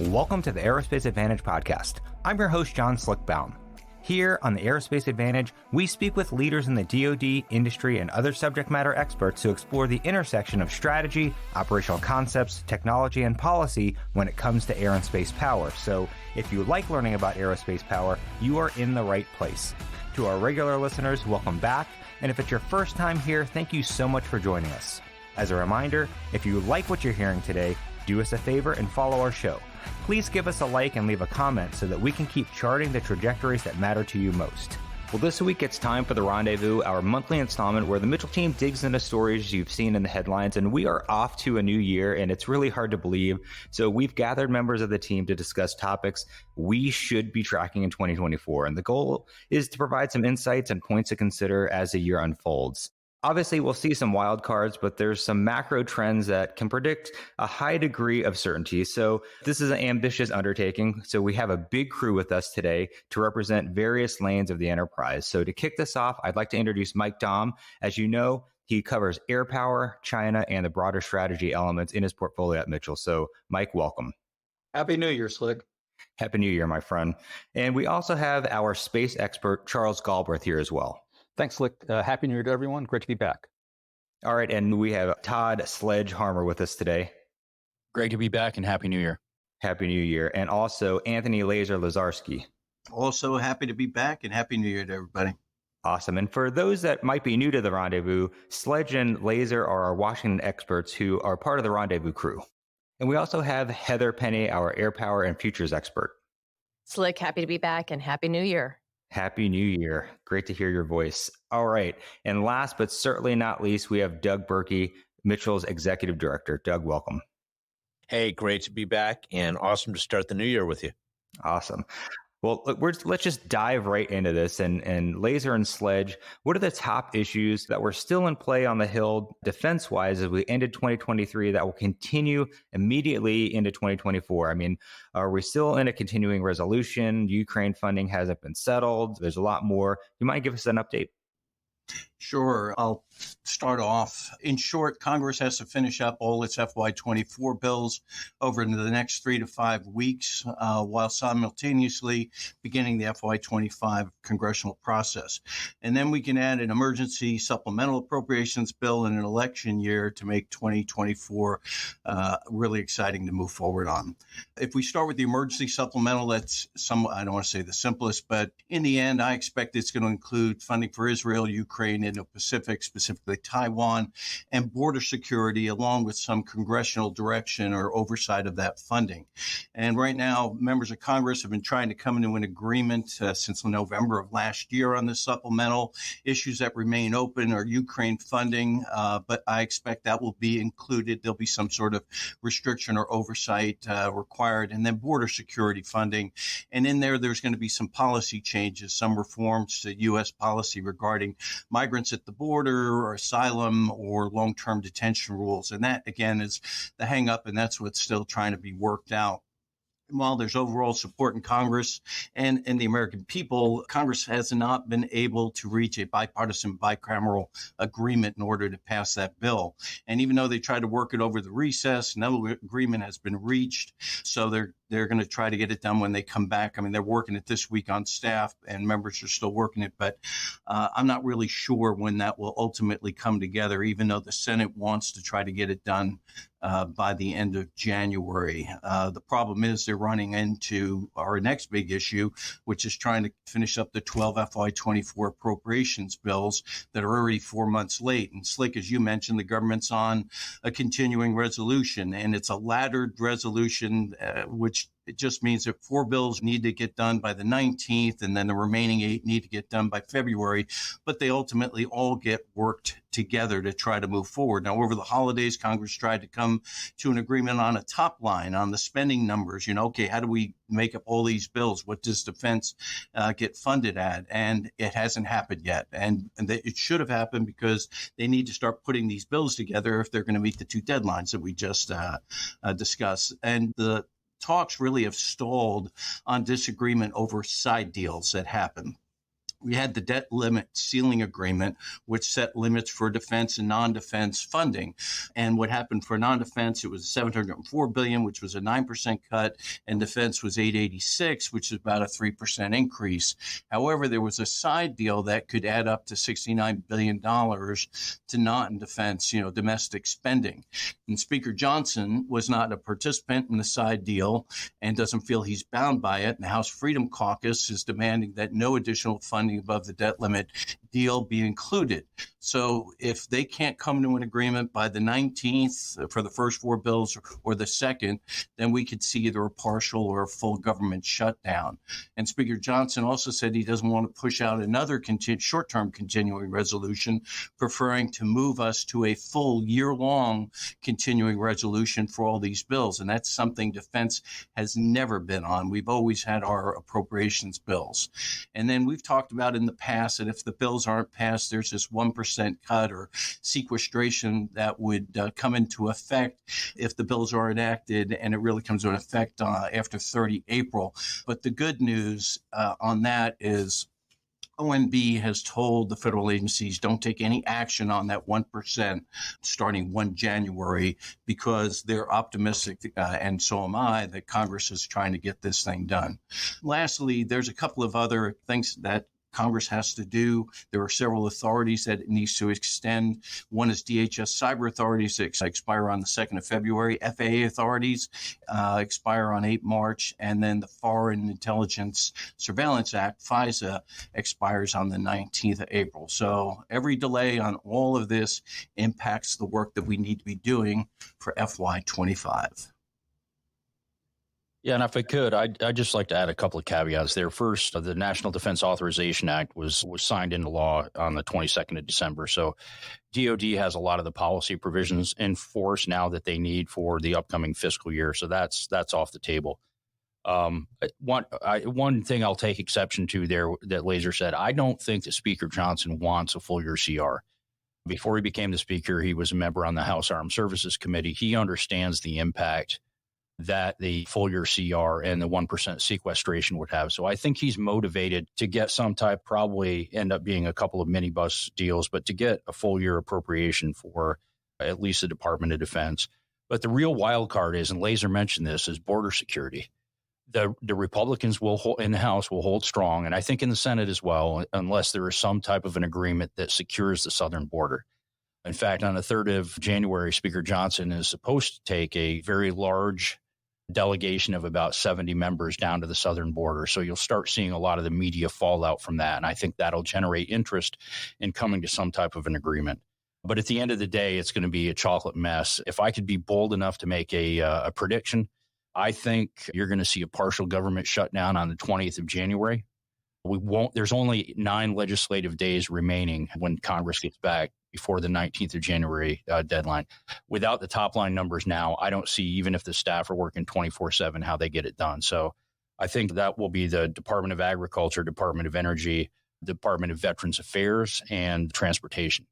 Welcome to the Aerospace Advantage podcast. I'm your host, John Slick Baum. Here on the Aerospace Advantage, we speak with leaders in the DoD, industry, and other subject matter experts to explore the intersection of strategy, operational concepts, technology, and policy when it comes to air and space power. So if you like learning about aerospace power, you are in the right place. To our regular listeners, welcome back. And if it's your first time here, thank you so much for joining us. As a reminder, if you like what you're hearing today, do us a favor and follow our show. Please give us a like and leave a comment so that we can keep charting the trajectories that matter to you most. Well, this week it's time for the Rendezvous, our monthly installment where the Mitchell team digs into stories you've seen in the headlines, and we are off to a new year, and it's really hard to believe. So we've gathered members of the team to discuss topics we should be tracking in 2024, and the goal is to provide some insights and points to consider as the year unfolds. Obviously, we'll see some wild cards, but there's some macro trends that can predict a high degree of certainty. So this is an ambitious undertaking. So we have a big crew with us today to represent various lanes of the enterprise. So to kick this off, I'd like to introduce Mike Baum. As you know, he covers air power, China, and the broader strategy elements in his portfolio at Mitchell. So Mike, welcome. Happy New Year, Slick. Happy New Year, my friend. And we also have our space expert, Charles Galbraith, here as well. Thanks, Slick. Happy New Year to everyone. Great to be back. All right. And we have Todd Sledgehammer with us today. Great to be back and Happy New Year. Happy New Year. And also Anthony Lazar-Lazarski. Also happy to be back and Happy New Year to everybody. Awesome. And for those that might be new to the Rendezvous, Sledge and Laser are our Washington experts who are part of the Rendezvous crew. And we also have Heather Penny, our air power and futures expert. Slick, happy to be back and Happy New Year. Happy New Year. Great to hear your voice. All right. And last but certainly not least, we have Doug Berkey, Mitchell's executive director. Doug, welcome. Hey, great to be back and awesome to start the new year with you. Awesome. Well, let's just dive right into this. And Laser and Sledge, what are the top issues that were still in play on the Hill defense-wise as we ended 2023 that will continue immediately into 2024? I mean, are we still in a continuing resolution? Ukraine funding hasn't been settled. There's a lot more. You might give us an update? Sure. I'll start off. In short, Congress has to finish up all its FY24 bills over into the next 3 to 5 weeks, while simultaneously beginning the FY25 congressional process. And then we can add an emergency supplemental appropriations bill in an election year to make 2024 really exciting to move forward on. If we start with the emergency supplemental, that's somewhat, I don't want to say the simplest, but in the end, I expect it's going to include funding for Israel, Ukraine, Indo-Pacific, specifically Taiwan, and border security, along with some congressional direction or oversight of that funding. And right now, members of Congress have been trying to come into an agreement since November of last year on this supplemental. Issues that remain open are Ukraine funding, but I expect that will be included. There'll be some sort of restriction or oversight required, and then border security funding. And in there's going to be some policy changes, some reforms to U.S. policy regarding migrants at the border or asylum or long-term detention rules. And that, again, is the hang up, and that's what's still trying to be worked out. While there's overall support in Congress and the American people, Congress has not been able to reach a bipartisan, bicameral agreement in order to pass that bill. And even though they tried to work it over the recess, no agreement has been reached. So they're going to try to get it done when they come back. I mean, they're working it this week on staff and members are still working it, but I'm not really sure when that will ultimately come together, even though the Senate wants to try to get it done by the end of January. The problem is they're running into our next big issue, which is trying to finish up the 12 FY24 appropriations bills that are already 4 months late. And Slick, as you mentioned, the government's on a continuing resolution, and it's a laddered resolution, which it just means that 4 bills need to get done by the 19th, and then the remaining 8 need to get done by February. But they ultimately all get worked together to try to move forward. Now, over the holidays, Congress tried to come to an agreement on a top line, on the spending numbers. Okay, how do we make up all these bills? What does defense get funded at? And it hasn't happened yet. And it should have happened because they need to start putting these bills together if they're going to meet the 2 deadlines that we just discussed. And the talks really have stalled on disagreement over side deals that happen. we had the debt limit ceiling agreement, which set limits for defense and non-defense funding. And what happened for non-defense, it was $704 billion, which was a 9% cut, and defense was $886, which is about a 3% increase. However, there was a side deal that could add up to $69 billion to non-defense, domestic spending. And Speaker Johnson was not a participant in the side deal and doesn't feel he's bound by it. And the House Freedom Caucus is demanding that no additional funding above the debt limit deal be included. So if they can't come to an agreement by the 19th for the first four bills or the second, then we could see either a partial or a full government shutdown. And Speaker Johnson also said he doesn't want to push out another short-term continuing resolution, preferring to move us to a full year-long continuing resolution for all these bills. And that's something defense has never been on. We've always had our appropriations bills. And then we've talked about in the past that if the bills aren't passed, there's this 1% cut or sequestration that would come into effect if the bills are enacted, and it really comes into effect after 30 April. But the good news on that is OMB has told the federal agencies don't take any action on that 1% starting 1 January because they're optimistic, and so am I, that Congress is trying to get this thing done. Lastly, there's a couple of other things that Congress has to do. There are several authorities that it needs to extend. One is DHS cyber authorities that expire on the 2nd of February. FAA authorities expire on 8 March. And then the Foreign Intelligence Surveillance Act, FISA, expires on the 19th of April. So every delay on all of this impacts the work that we need to be doing for FY25. Yeah, and if I could, I'd just like to add a couple of caveats there. First, the National Defense Authorization Act was signed into law on the 22nd of December. So DOD has a lot of the policy provisions in force now that they need for the upcoming fiscal year. So that's off the table. One thing I'll take exception to there that Laser said, I don't think that Speaker Johnson wants a full year CR. Before he became the Speaker, he was a member on the House Armed Services Committee. He understands the impact that the full year CR and the 1% sequestration would have. So I think he's motivated to get some type, probably end up being a couple of minibus deals, but to get a full year appropriation for at least the Department of Defense. But the real wild card is, and Laser mentioned this, is border security. The Republicans in the House will hold strong, and I think in the Senate as well, unless there is some type of an agreement that secures the southern border. In fact, on the 3rd of January, Speaker Johnson is supposed to take a very large delegation of about 70 members down to the southern border. So you'll start seeing a lot of the media fallout from that. And I think that'll generate interest in coming to some type of an agreement. But at the end of the day, it's going to be a chocolate mess. If I could be bold enough to make a prediction, I think you're going to see a partial government shutdown on the 20th of January. There's only 9 legislative days remaining when Congress gets back before the 19th of January deadline. Without the top line numbers now, I don't see, even if the staff are working 24/7, how they get it done. So I think that will be the Department of Agriculture, Department of Energy, Department of Veterans Affairs, and Transportation.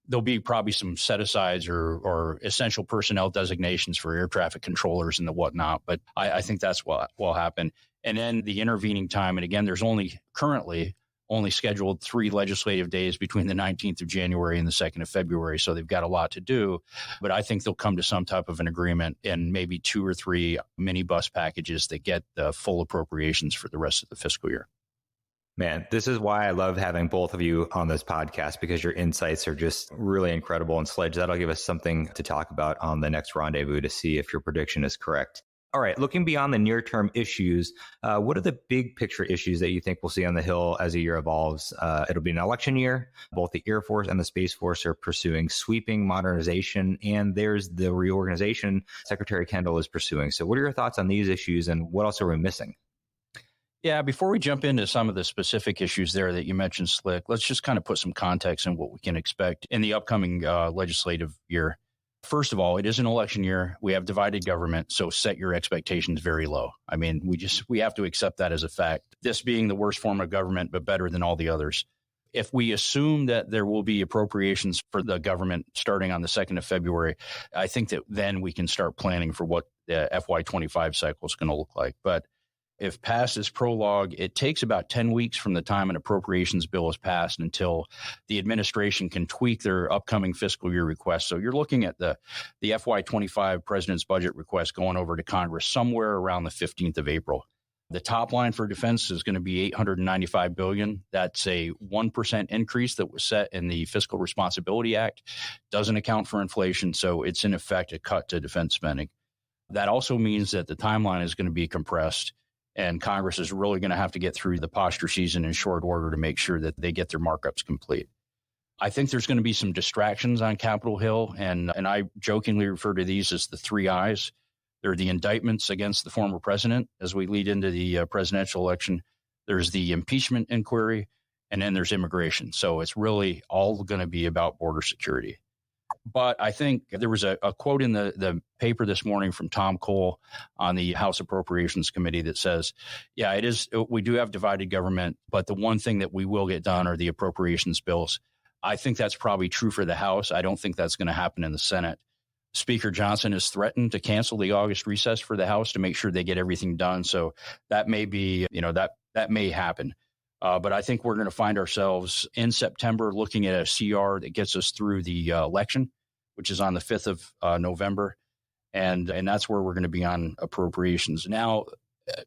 There'll be probably some set-asides or essential personnel designations for air traffic controllers and the whatnot, but I think that's what will happen. And then the intervening time, and again, there's currently only scheduled 3 legislative days between the 19th of January and the 2nd of February. So they've got a lot to do, but I think they'll come to some type of an agreement and maybe 2 or 3 minibus packages that get the full appropriations for the rest of the fiscal year. Man, this is why I love having both of you on this podcast, because your insights are just really incredible. And Sledge, that'll give us something to talk about on the next rendezvous to see if your prediction is correct. All right, looking beyond the near-term issues, what are the big picture issues that you think we'll see on the Hill as the year evolves? It'll be an election year. Both the Air Force and the Space Force are pursuing sweeping modernization, and there's the reorganization Secretary Kendall is pursuing. So what are your thoughts on these issues, and what else are we missing? Yeah, before we jump into some of the specific issues there that you mentioned, Slick, let's just kind of put some context in what we can expect in the upcoming legislative year. First of all, it is an election year. We have divided government, so set your expectations very low. I mean, we have to accept that as a fact. This being the worst form of government, but better than all the others. If we assume that there will be appropriations for the government starting on the 2nd of February, I think that then we can start planning for what the FY25 cycle is going to look like. But If passed as prologue, it takes about 10 weeks from the time an appropriations bill is passed until the administration can tweak their upcoming fiscal year request. So you're looking at the FY25 president's budget request going over to Congress somewhere around the 15th of April. The top line for defense is going to be $895 billion. That's a 1% increase that was set in the Fiscal Responsibility Act. Doesn't account for inflation, so it's in effect a cut to defense spending. That also means that the timeline is going to be compressed, and Congress is really going to have to get through the posture season in short order to make sure that they get their markups complete. I think there's going to be some distractions on Capitol Hill, and I jokingly refer to these as the 3 I's. There are the indictments against the former president as we lead into the presidential election. There's the impeachment inquiry, and then there's immigration. So it's really all going to be about border security. But I think there was a quote in the paper this morning from Tom Cole on the House Appropriations Committee that says, yeah, we do have divided government, but the one thing that we will get done are the appropriations bills. I think that's probably true for the House. I don't think that's going to happen in the Senate. Speaker Johnson has threatened to cancel the August recess for the House to make sure they get everything done. So that may be, that may happen. But I think we're going to find ourselves in September looking at a CR that gets us through the election, which is on the 5th of November. And that's where we're going to be on appropriations. Now,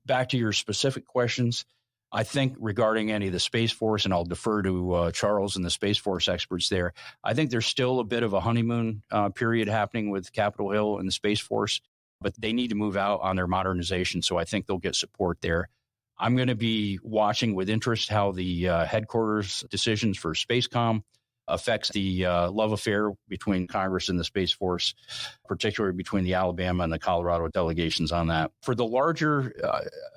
back to your specific questions. I think regarding any of the Space Force, and I'll defer to Charles and the Space Force experts there, I think there's still a bit of a honeymoon period happening with Capitol Hill and the Space Force, but they need to move out on their modernization. So I think they'll get support there. I'm going to be watching with interest how the headquarters decisions for Spacecom affects the love affair between Congress and the Space Force, particularly between the Alabama and the Colorado delegations on that. For the larger,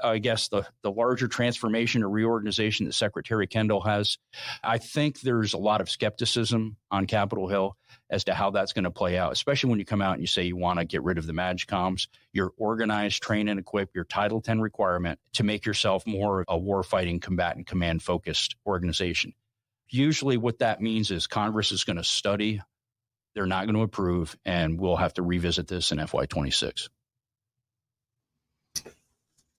the larger transformation or reorganization that Secretary Kendall has, I think there's a lot of skepticism on Capitol Hill as to how that's going to play out, especially when you come out and you say you want to get rid of the MAGCOMs, your organize, train, and equip, your Title X requirement to make yourself more a warfighting, combatant, command-focused organization. Usually what that means is Congress is going to study, they're not going to approve, and we'll have to revisit this in FY26.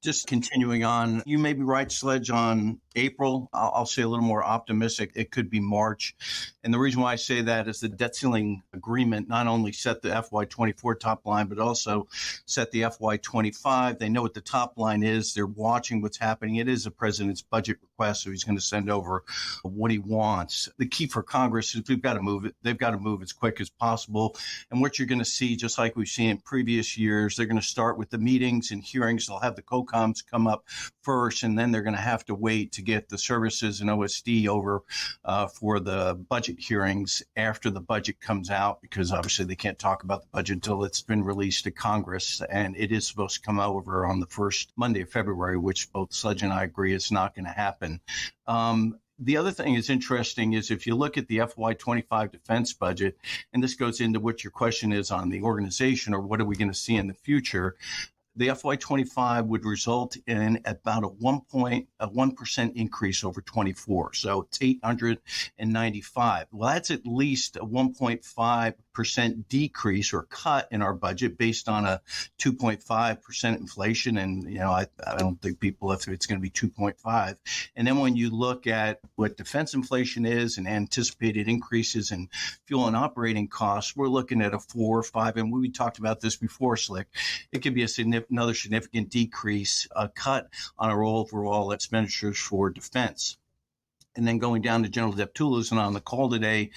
Just continuing on, you may be right, Sledge, on April. I'll say a little more optimistic. It could be March. And the reason why I say that is the debt ceiling agreement not only set the FY24 top line, but also set the FY25. They know what the top line is. They're watching what's happening. It is the president's budget request, so he's going to send over what he wants. The key for Congress is we've got to move it. They've got to move as quick as possible. And what you're going to see, just like we've seen in previous years, they're going to start with the meetings and hearings. They'll have the COCOMs come up first, and then they're going to have to wait to get the services and OSD over for the budget hearings after the budget comes out, because obviously they can't talk about the budget until it's been released to Congress. And it is supposed to come over on the first Monday of February, which both Sledge and I agree is not going to happen. The other thing is interesting is if you look at the FY25 defense budget, and this goes into what your question is on the organization or what are we going to see in the future, the FY25 would result in about a 1% increase over 24. So it's 895. Well, that's at least a 1.5% decrease or cut in our budget based on a 2.5% inflation. And, I don't think people, if it's going to be 2.5. And then when you look at what defense inflation is and anticipated increases in fuel and operating costs, we're looking at a 4 or 5. And we talked about this before, Slick. It could be another significant decrease, a cut on our overall expenditures for defense. And then going down to General Deptoulis and on the call today,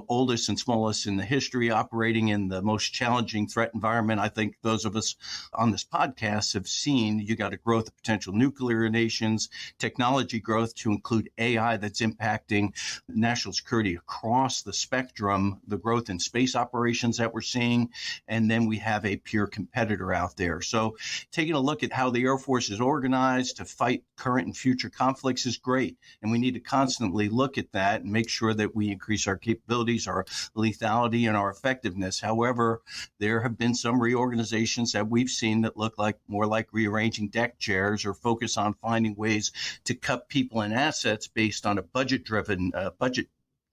oldest and smallest in the history, operating in the most challenging threat environment. I think those of us on this podcast have seen you got a growth of potential nuclear nations, technology growth to include AI that's impacting national security across the spectrum, the growth in space operations that we're seeing. And then we have a peer competitor out there. So taking a look at how the Air Force is organized to fight current and future conflicts is great. And we need to constantly look at that and make sure that we increase our capabilities, our lethality, and our effectiveness. However, there have been some reorganizations that we've seen that look like more like rearranging deck chairs or focus on finding ways to cut people and assets based on a budget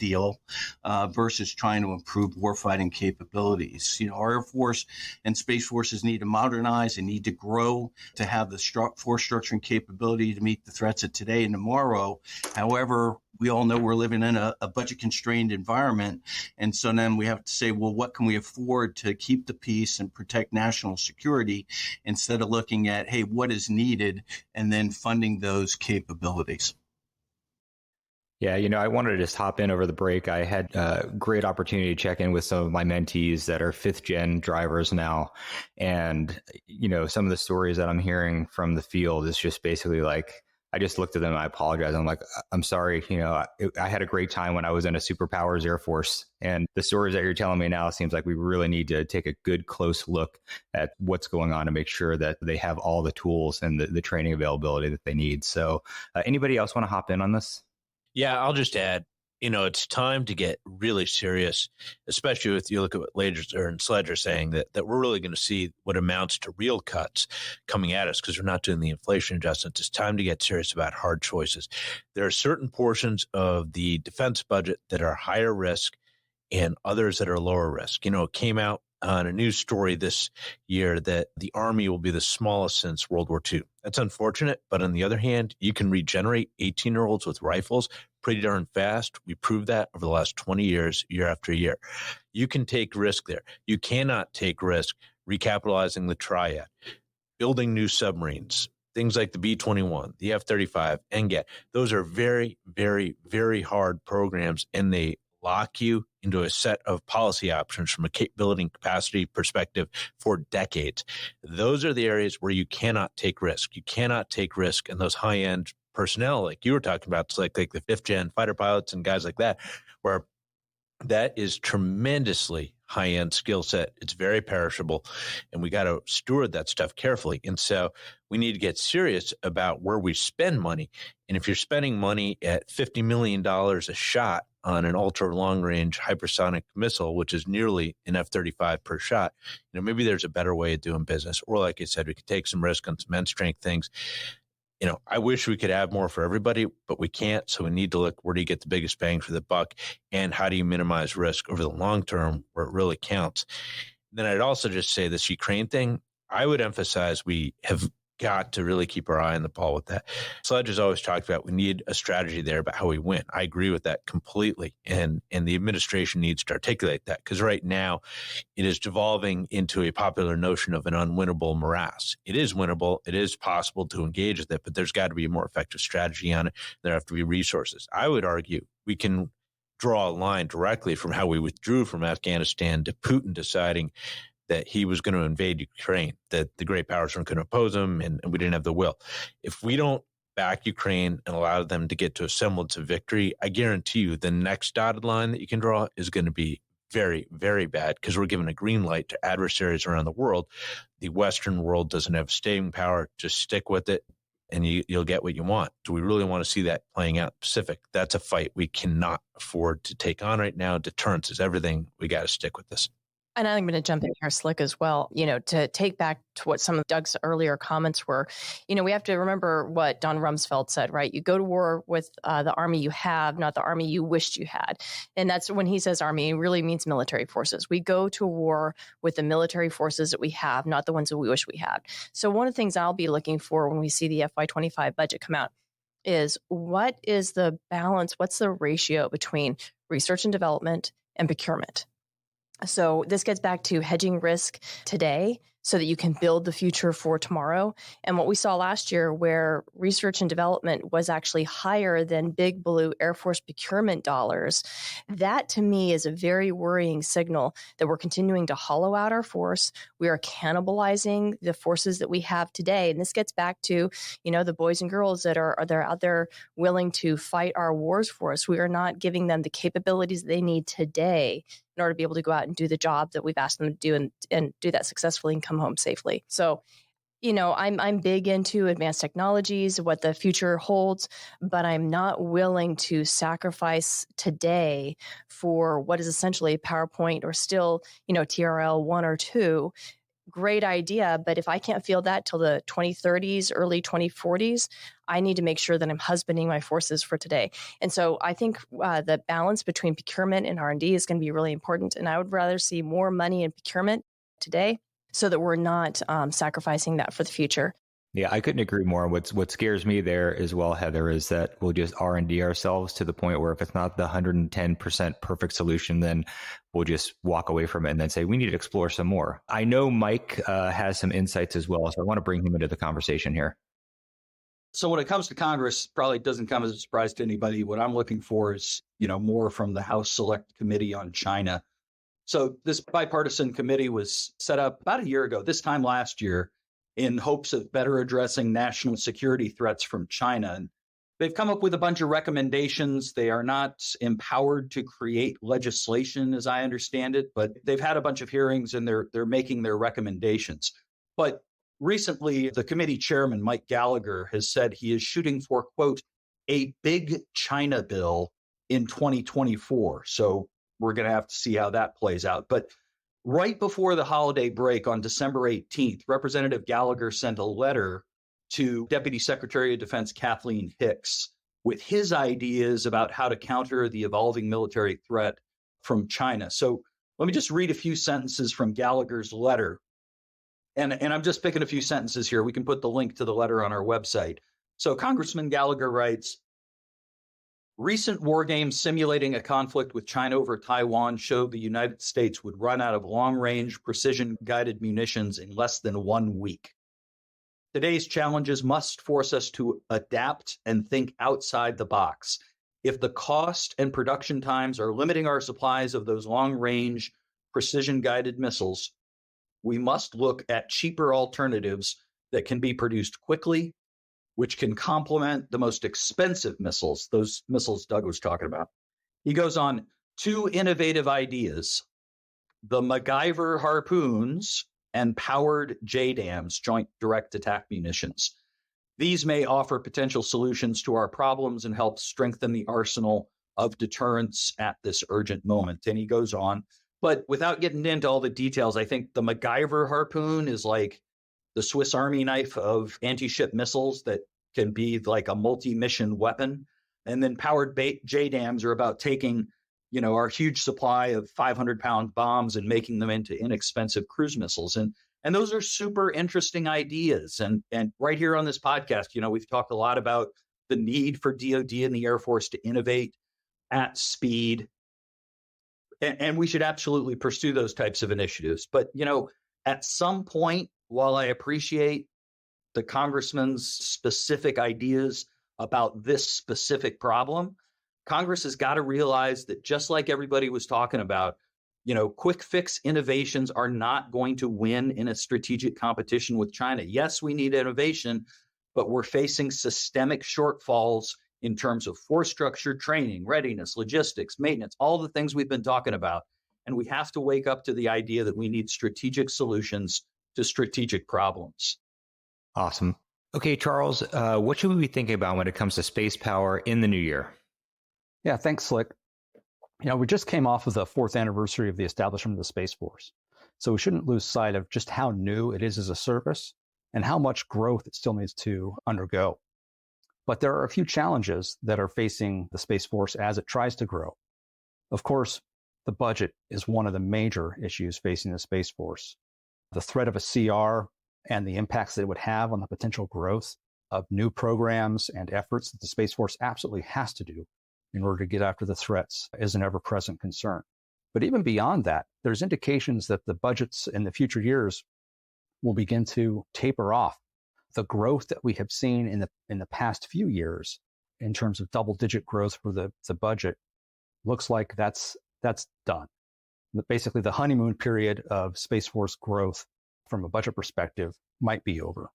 deal versus trying to improve warfighting capabilities. Our Air Force and Space Forces need to modernize and need to grow to have the force structuring capability to meet the threats of today and tomorrow. However, we all know we're living in a budget-constrained environment. And so then we have to say, well, what can we afford to keep the peace and protect national security instead of looking at, hey, what is needed, and then funding those capabilities. Yeah, I wanted to just hop in over the break. I had a great opportunity to check in with some of my mentees that are 5th-gen drivers now. And, some of the stories that I'm hearing from the field is just basically like, I just looked at them and I apologize. I'm like, I'm sorry. I had a great time when I was in a superpowers Air Force. And the stories that you're telling me now seems like we really need to take a good, close look at what's going on to make sure that they have all the tools and the training availability that they need. So anybody else want to hop in on this? Yeah, I'll just add, it's time to get really serious, especially if you look at what Laser and Sledge are saying, that we're really going to see what amounts to real cuts coming at us because we're not doing the inflation adjustments. It's time to get serious about hard choices. There are certain portions of the defense budget that are higher risk and others that are lower risk. It came out on a news story this year that the Army will be the smallest since World War II. That's unfortunate, but on the other hand, you can regenerate 18-year-olds with rifles pretty darn fast. We proved that over the last 20 years, year after year. You can take risk there. You cannot take risk recapitalizing the triad, building new submarines, things like the B-21, the F-35, NGAT. Those are very, very, very hard programs, and they lock you into a set of policy options from a capability and capacity perspective for decades. Those are the areas where you cannot take risk. You cannot take risk in those high-end personnel, like you were talking about, like the 5th-gen fighter pilots and guys like that, where that is tremendously high-end skill set. It's very perishable, and we got to steward that stuff carefully. And so we need to get serious about where we spend money. And if you're spending money at $50 million a shot on an ultra long-range hypersonic missile, which is nearly an F-35 per shot, maybe there's a better way of doing business. Or like I said, we could take some risk on some end strength things. I wish we could have more for everybody, but we can't. So we need to look, where do you get the biggest bang for the buck, and how do you minimize risk over the long term where it really counts? Then I'd also just say this Ukraine thing, I would emphasize we have got to really keep our eye on the ball with that. Sledge has always talked about we need a strategy there about how we win. I agree with that completely. And the administration needs to articulate that, because right now it is devolving into a popular notion of an unwinnable morass. It is winnable. It is possible to engage with it, but there's got to be a more effective strategy on it. There have to be resources. I would argue we can draw a line directly from how we withdrew from Afghanistan to Putin deciding that he was going to invade Ukraine, that the great powers weren't going to oppose him, and we didn't have the will. If we don't back Ukraine and allow them to get to a semblance of victory, I guarantee you the next dotted line that you can draw is going to be very, very bad, because we're giving a green light to adversaries around the world. The Western world doesn't have staying power. Just stick with it, and you'll get what you want. Do we really want to see that playing out in the Pacific? That's a fight we cannot afford to take on right now. Deterrence is everything. We got to stick with this. And I'm going to jump in here, Slick, as well, to take back to what some of Doug's earlier comments were. We have to remember what Don Rumsfeld said, right? You go to war with the army you have, not the army you wished you had. And that's when he says army, he really means military forces. We go to war with the military forces that we have, not the ones that we wish we had. So one of the things I'll be looking for when we see the FY25 budget come out is, what is the balance? What's the ratio between research and development and procurement? So this gets back to hedging risk today so that you can build the future for tomorrow. And what we saw last year, where research and development was actually higher than big blue Air Force procurement dollars, that to me is a very worrying signal that we're continuing to hollow out our force. We are cannibalizing the forces that we have today. And this gets back to, the boys and girls that are out there willing to fight our wars for us. We are not giving them the capabilities they need today in order to be able to go out and do the job that we've asked them to do, and do that successfully and come home safely. So, I'm big into advanced technologies, what the future holds, but I'm not willing to sacrifice today for what is essentially a PowerPoint or still, TRL 1 or 2, great idea. But if I can't field that till the 2030s, early 2040s, I need to make sure that I'm husbanding my forces for today. And so I think the balance between procurement and R&D is going to be really important. And I would rather see more money in procurement today so that we're not sacrificing that for the future. Yeah, I couldn't agree more. What scares me there as well, Heather, is that we'll just R&D ourselves to the point where if it's not the 110% perfect solution, then we'll just walk away from it and then say, we need to explore some more. I know Mike has some insights as well, so I want to bring him into the conversation here. So when it comes to Congress, probably doesn't come as a surprise to anybody. What I'm looking for is, more from the House Select Committee on China. So this bipartisan committee was set up about a year ago, this time last year, in hopes of better addressing national security threats from China. And they've come up with a bunch of recommendations. They are not empowered to create legislation, as I understand it, but they've had a bunch of hearings and they're making their recommendations. But recently, the committee chairman, Mike Gallagher, has said he is shooting for, quote, a big China bill in 2024. So we're going to have to see how that plays out. But right before the holiday break on December 18th, Representative Gallagher sent a letter to Deputy Secretary of Defense Kathleen Hicks with his ideas about how to counter the evolving military threat from China. So let me just read a few sentences from Gallagher's letter. And I'm just picking a few sentences here. We can put the link to the letter on our website. So Congressman Gallagher writes, recent war games simulating a conflict with China over Taiwan showed the United States would run out of long-range, precision-guided munitions in less than 1 week. Today's challenges must force us to adapt and think outside the box. If the cost and production times are limiting our supplies of those long-range, precision-guided missiles, we must look at cheaper alternatives that can be produced quickly, which can complement the most expensive missiles, those missiles Doug was talking about. He goes on, 2 innovative ideas, the MacGyver harpoons and powered JDAMs, joint direct attack munitions. These may offer potential solutions to our problems and help strengthen the arsenal of deterrence at this urgent moment. And he goes on, but without getting into all the details, I think the MacGyver harpoon is like the Swiss Army knife of anti-ship missiles that can be like a multi-mission weapon. And then powered JDAMs are about taking, our huge supply of 500-pound bombs and making them into inexpensive cruise missiles. And those are super interesting ideas. And right here on this podcast, we've talked a lot about the need for DoD and the Air Force to innovate at speed. And we should absolutely pursue those types of initiatives. But, at some point, while I appreciate the congressman's specific ideas about this specific problem, Congress has got to realize that just like everybody was talking about, quick fix innovations are not going to win in a strategic competition with China. Yes, we need innovation, but we're facing systemic shortfalls in terms of force structure, training, readiness, logistics, maintenance, all the things we've been talking about. And we have to wake up to the idea that we need strategic solutions to strategic problems. Awesome. Okay, Charles, what should we be thinking about when it comes to space power in the new year? Yeah, thanks, Slick. We just came off of the 4th anniversary of the establishment of the Space Force. So we shouldn't lose sight of just how new it is as a service and how much growth it still needs to undergo. But there are a few challenges that are facing the Space Force as it tries to grow. Of course, the budget is one of the major issues facing the Space Force. The threat of a CR and the impacts that it would have on the potential growth of new programs and efforts that the Space Force absolutely has to do in order to get after the threats is an ever-present concern. But even beyond that, there's indications that the budgets in the future years will begin to taper off. The growth that we have seen in the past few years in terms of double-digit growth for the budget looks like that's done. Basically, the honeymoon period of Space Force growth from a budget perspective might be over.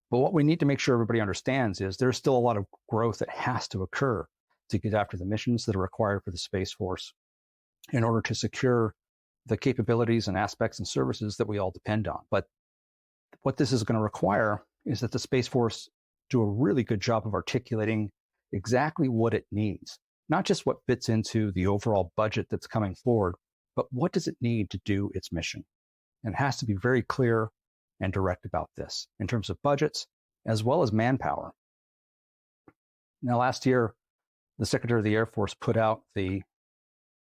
But what we need to make sure everybody understands is there's still a lot of growth that has to occur to get after the missions that are required for the Space Force in order to secure the capabilities and aspects and services that we all depend on. But what this is going to require is that the Space Force do a really good job of articulating exactly what it needs, not just what fits into the overall budget that's coming forward, but what does it need to do its mission? and has to be very clear and direct about this in terms of budgets as well as manpower. Now, last year, the Secretary of the Air Force put out the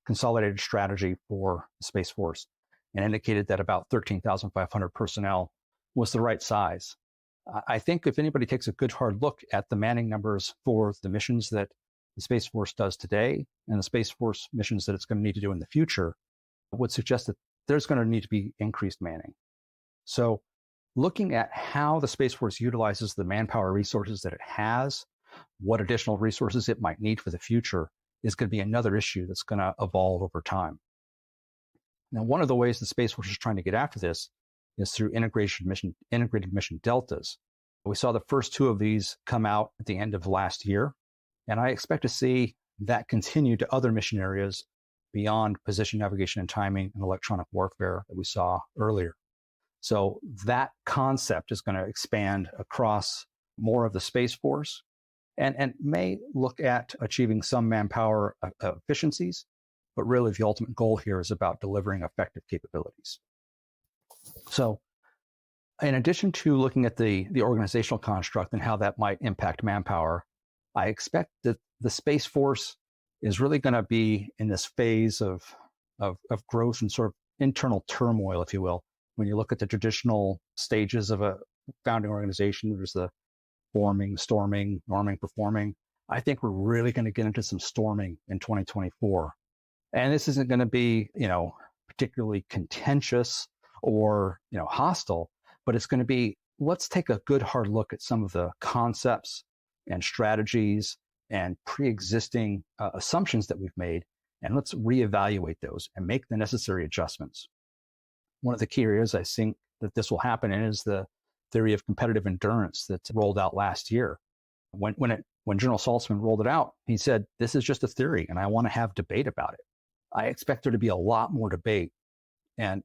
consolidated strategy for the Space Force and indicated that about 13,500 personnel was the right size. I think if anybody takes a good hard look at the manning numbers for the missions that the Space Force does today and the Space Force missions that it's going to need to do in the future, would suggest that there's going to need to be increased manning. So looking at how the Space Force utilizes the manpower resources that it has, what additional resources it might need for the future, is going to be another issue that's going to evolve over time. Now, one of the ways the Space Force is trying to get after this is through integrated mission deltas. We saw the first two of these come out at the end of last year, and I expect to see that continue to other mission areas beyond position, navigation, and timing and electronic warfare that we saw earlier. So that concept is going to expand across more of the Space Force and may look at achieving some manpower efficiencies, but really the ultimate goal here is about delivering effective capabilities. So in addition to looking at the organizational construct and how that might impact manpower, I expect that the Space Force is really going to be in this phase of growth and sort of internal turmoil, if you will. When you look at the traditional stages of a founding organization, there's the forming, storming, norming, performing. I think we're really going to get into some storming in 2024. And this isn't going to be, particularly contentious or, hostile, but it's going to be, let's take a good hard look at some of the concepts and strategies and pre-existing assumptions that we've made, and let's reevaluate those and make the necessary adjustments. One of the key areas I think that this will happen in is the theory of competitive endurance that's rolled out last year. When General Saltzman rolled it out, he said, this is just a theory and I want to have debate about it. I expect there to be a lot more debate and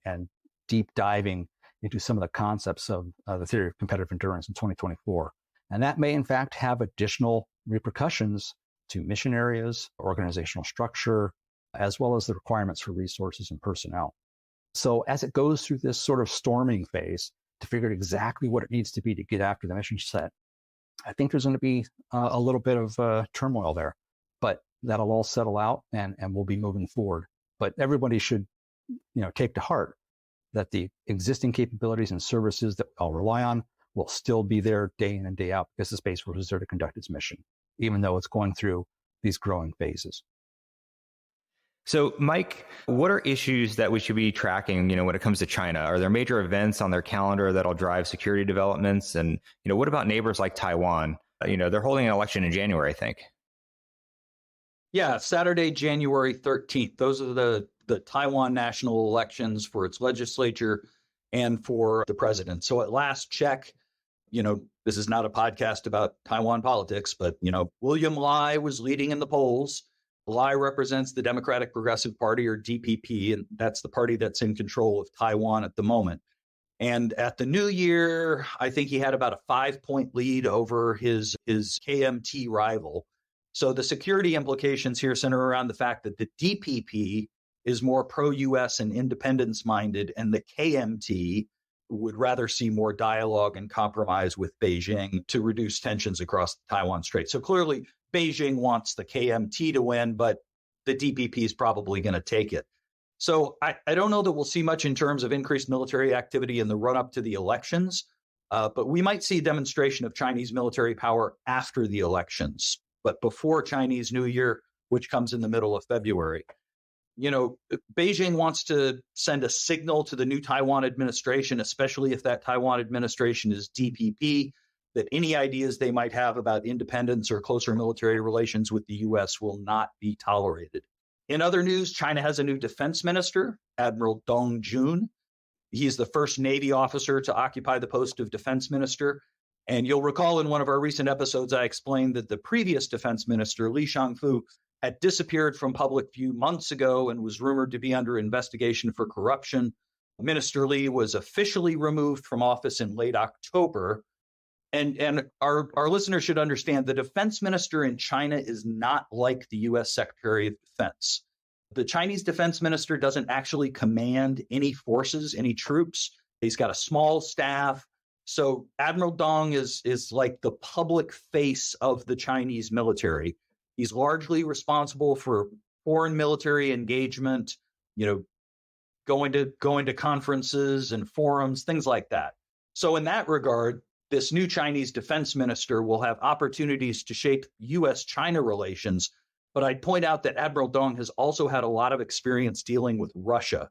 deep diving into some of the concepts of the theory of competitive endurance in 2024. And that may in fact have additional repercussions to mission areas, organizational structure, as well as the requirements for resources and personnel. So as it goes through this sort of storming phase to figure out exactly what it needs to be to get after the mission set, I think there's going to be a little bit of turmoil there, but that'll all settle out and we'll be moving forward. But everybody should, take to heart that the existing capabilities and services that we all rely on will still be there day in and day out because the Space Force is there to conduct its mission, even though it's going through these growing phases. So, Mike, what are issues that we should be tracking, when it comes to China? Are there major events on their calendar that'll drive security developments? And, what about neighbors like Taiwan? They're holding an election in January, I think. Yeah, Saturday, January 13th. Those are the Taiwan national elections for its legislature and for the president. So at last check, this is not a podcast about Taiwan politics, but, William Lai was leading in the polls. Lai represents the Democratic Progressive Party, or DPP, and that's the party that's in control of Taiwan at the moment. And at the new year, I think he had about a 5-point lead over his KMT rival. So the security implications here center around the fact that the DPP is more pro-U.S. and independence-minded, and the KMT would rather see more dialogue and compromise with Beijing to reduce tensions across the Taiwan Strait. So clearly, Beijing wants the KMT to win, but the DPP is probably going to take it. So I don't know that we'll see much in terms of increased military activity in the run-up to the elections, but we might see a demonstration of Chinese military power after the elections, but before Chinese New Year, which comes in the middle of February. Beijing wants to send a signal to the new Taiwan administration, especially if that Taiwan administration is DPP, that any ideas they might have about independence or closer military relations with the U.S. will not be tolerated. In other news, China has a new defense minister, Admiral Dong Jun. He's the first Navy officer to occupy the post of defense minister. And you'll recall in one of our recent episodes, I explained that the previous defense minister, Li Shangfu, had disappeared from public view months ago and was rumored to be under investigation for corruption. Minister Li was officially removed from office in late October. And our listeners should understand the defense minister in China is not like the U.S. Secretary of Defense. The Chinese defense minister doesn't actually command any forces, any troops. He's got a small staff. So Admiral Dong is like the public face of the Chinese military. He's largely responsible for foreign military engagement, going to conferences and forums, things like that. So in that regard, this new Chinese defense minister will have opportunities to shape U.S.-China relations. But I'd point out that Admiral Dong has also had a lot of experience dealing with Russia.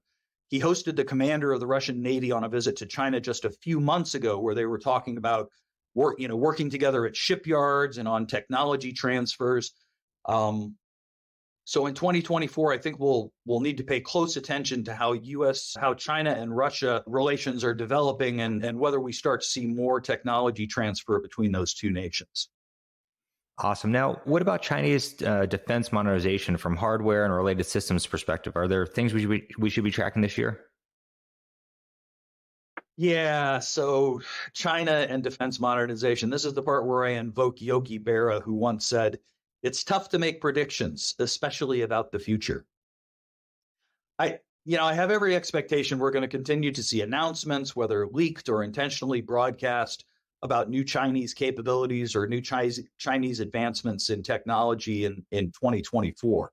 He hosted the commander of the Russian Navy on a visit to China just a few months ago, where they were talking about working together at shipyards and on technology transfers. So in 2024, I think we'll need to pay close attention to how China and Russia relations are developing and whether we start to see more technology transfer between those two nations. Awesome. Now, what about Chinese defense modernization from hardware and related systems perspective? Are there things we should be tracking this year? Yeah, so China and defense modernization. This is the part where I invoke Yogi Berra, who once said, "It's tough to make predictions, especially about the future." I have every expectation we're going to continue to see announcements, whether leaked or intentionally broadcast, about new Chinese capabilities or new Chinese advancements in technology in 2024.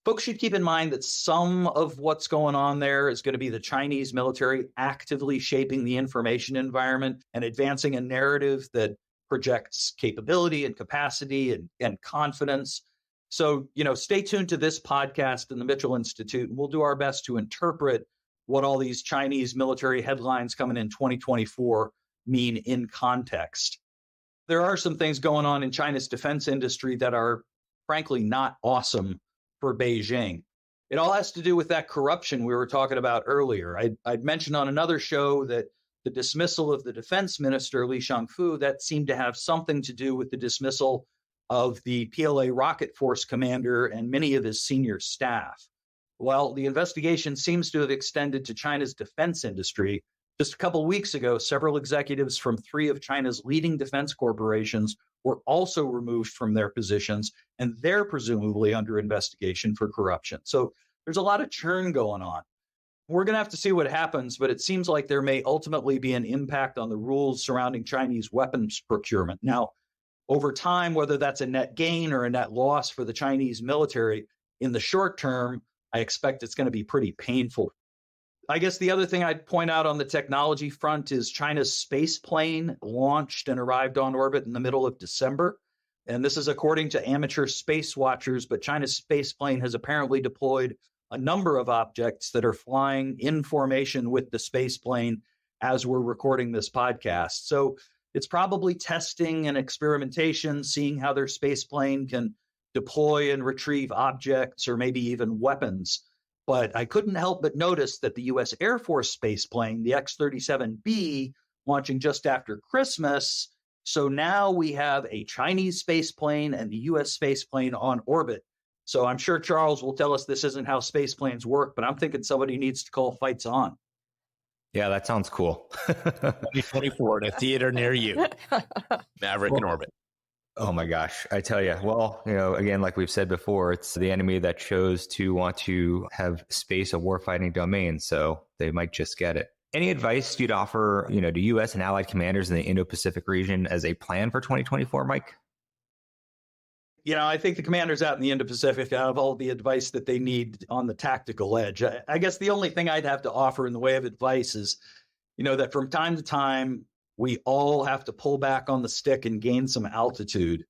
Folks should keep in mind that some of what's going on there is going to be the Chinese military actively shaping the information environment and advancing a narrative that projects capability and capacity and confidence. So, stay tuned to this podcast and the Mitchell Institute, and we'll do our best to interpret what all these Chinese military headlines coming in 2024 mean in context. There are some things going on in China's defense industry that are, frankly, not awesome for Beijing. It all has to do with that corruption we were talking about earlier. I'd mentioned on another show that the dismissal of the defense minister, Li Shangfu, that seemed to have something to do with the dismissal of the PLA rocket force commander and many of his senior staff. Well, the investigation seems to have extended to China's defense industry. Just a couple of weeks ago, several executives from 3 of China's leading defense corporations were also removed from their positions, and they're presumably under investigation for corruption. So there's a lot of churn going on. We're going to have to see what happens, but it seems like there may ultimately be an impact on the rules surrounding Chinese weapons procurement. Now, over time, whether that's a net gain or a net loss for the Chinese military, in the short term, I expect it's going to be pretty painful. I guess the other thing I'd point out on the technology front is China's space plane launched and arrived on orbit in the middle of December. And this is according to amateur space watchers, but China's space plane has apparently deployed a number of objects that are flying in formation with the space plane as we're recording this podcast. So it's probably testing and experimentation, seeing how their space plane can deploy and retrieve objects or maybe even weapons. But I couldn't help but notice that the U.S. Air Force space plane, the X-37B, launching just after Christmas. So now we have a Chinese space plane and the U.S. space plane on orbit. So I'm sure Charles will tell us this isn't how space planes work, but I'm thinking somebody needs to call fights on. Yeah, that sounds cool. 2024 in a theater near you. Maverick in orbit. Oh my gosh. I tell you, well, again, like we've said before, it's the enemy that chose to want to have space a warfighting domain. So they might just get it. Any advice you'd offer, to U.S. and allied commanders in the Indo-Pacific region as a plan for 2024, Mike? I think the commanders out in the Indo-Pacific have all the advice that they need on the tactical edge. I guess the only thing I'd have to offer in the way of advice is, that from time to time, we all have to pull back on the stick and gain some altitude.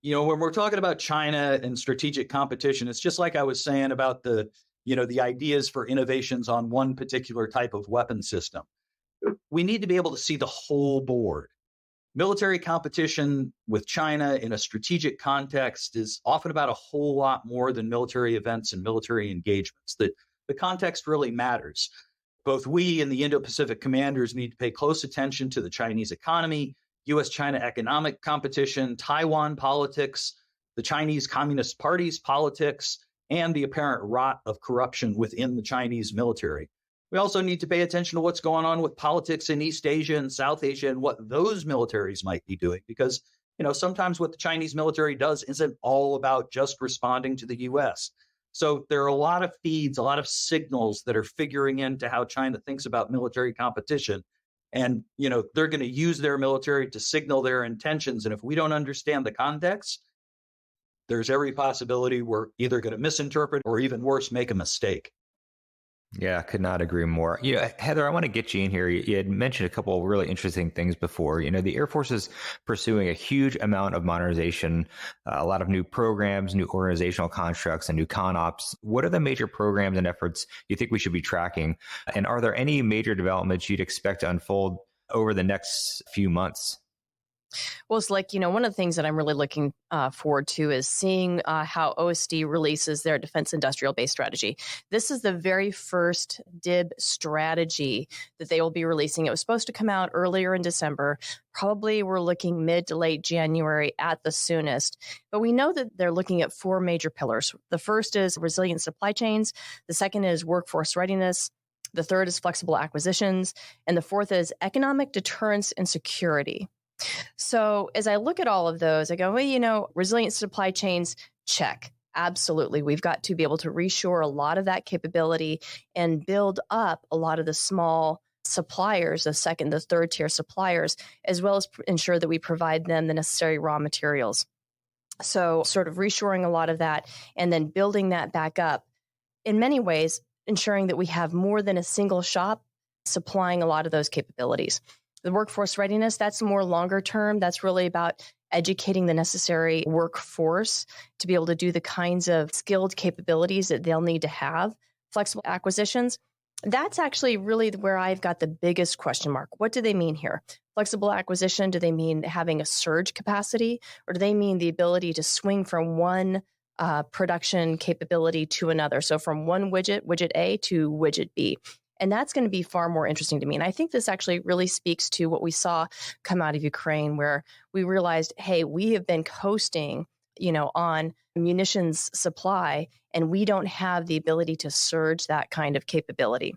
When we're talking about China and strategic competition, it's just like I was saying about the ideas for innovations on one particular type of weapon system. We need to be able to see the whole board. Military competition with China in a strategic context is often about a whole lot more than military events and military engagements. The context really matters. Both we and the Indo-Pacific commanders need to pay close attention to the Chinese economy, U.S.-China economic competition, Taiwan politics, the Chinese Communist Party's politics, and the apparent rot of corruption within the Chinese military. We also need to pay attention to what's going on with politics in East Asia and South Asia and what those militaries might be doing, because sometimes what the Chinese military does isn't all about just responding to the U.S. So there are a lot of feeds, a lot of signals that are figuring into how China thinks about military competition. And, they're going to use their military to signal their intentions. And if we don't understand the context, there's every possibility we're either going to misinterpret or even worse, make a mistake. Yeah, could not agree more. Heather, I want to get you in here. You had mentioned a couple of really interesting things before. The Air Force is pursuing a huge amount of modernization, a lot of new programs, new organizational constructs, and new Conops. What are the major programs and efforts you think we should be tracking? And are there any major developments you'd expect to unfold over the next few months? Well, it's like, one of the things that I'm really looking forward to is seeing how OSD releases their defense industrial base strategy. This is the very first DIB strategy that they will be releasing. It was supposed to come out earlier in December. Probably we're looking mid to late January at the soonest. But we know that they're looking at four major pillars. The first is resilient supply chains. The second is workforce readiness. The third is flexible acquisitions. And the fourth is economic deterrence and security. So as I look at all of those, I go, well, resilient supply chains, check. Absolutely. We've got to be able to reshore a lot of that capability and build up a lot of the small suppliers, the second, the third tier suppliers, as well as ensure that we provide them the necessary raw materials. So sort of reshoring a lot of that and then building that back up. In many ways, ensuring that we have more than a single shop supplying a lot of those capabilities. The workforce readiness, that's more longer term. That's really about educating the necessary workforce to be able to do the kinds of skilled capabilities that they'll need to have. Flexible acquisitions, that's actually really where I've got the biggest question mark. What do they mean here? Flexible acquisition, do they mean having a surge capacity, or do they mean the ability to swing from one production capability to another? So from one widget A to widget B. And that's going to be far more interesting to me. And I think this actually really speaks to what we saw come out of Ukraine, where we realized, hey, we have been coasting, on munitions supply, and we don't have the ability to surge that kind of capability.